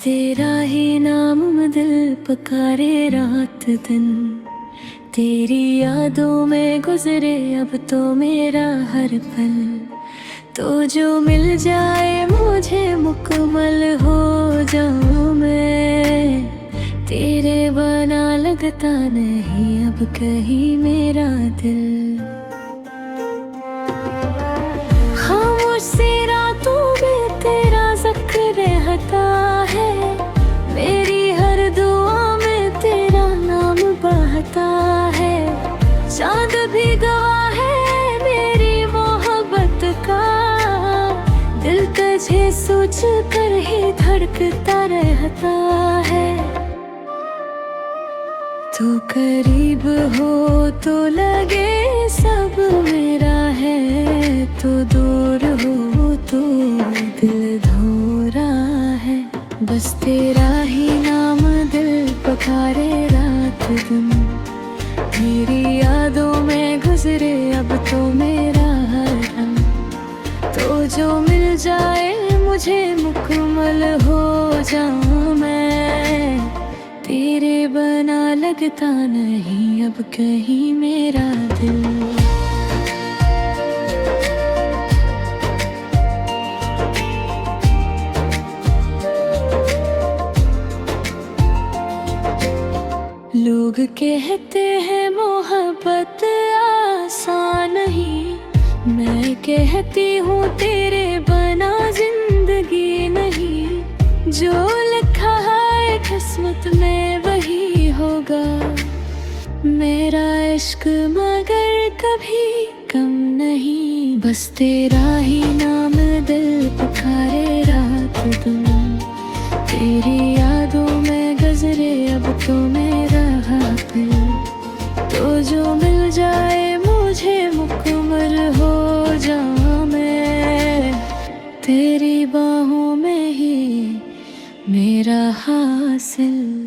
तेरा ही नाम दिल पुकारे रात दिन, तेरी यादों में गुजरे अब तो मेरा हर पल। तो जो मिल जाए मुझे मुकम्मल हो जाऊं मैं, तेरे बना लगता नहीं अब कहीं मेरा दिल। खामोश सी रातों में तेरा जिक्र रहता है, मेरी हर दुआ में तेरा नाम बहता है। चांद भी गवाह है मेरी मोहब्बत का, दिल तुझे सोच कर ही धड़कता रहता है। तू करीब हो तो लगे सब मेरा है, तो दूर हो तो दिल धोरा है। बस तेरा ही नाम दिल पुकारे रात दिन, मेरी यादों में गुजरे अब तो मेरा हर रंग। तो जो मिल जाए मुझे मुकम्मल हो जाऊं मैं, तेरे बना लगता नहीं अब कहीं मेरा दिल। लोग कहते हैं मोहब्बत आसान नहीं, मैं कहती हूँ तेरे बना जिंदगी नहीं। जो लिखा है किस्मत में वही होगा मेरा इश्क, मगर कभी कम नहीं। बस तेरा ही नाम दिल पुकारे रात दिन, तेरी यादों में गुजरे अब तो मेरा दिल। तो जो मिल जाए मुझे मुकम्मल हो जाऊं मैं, तेरी बाहों में ही मेरा हासिल।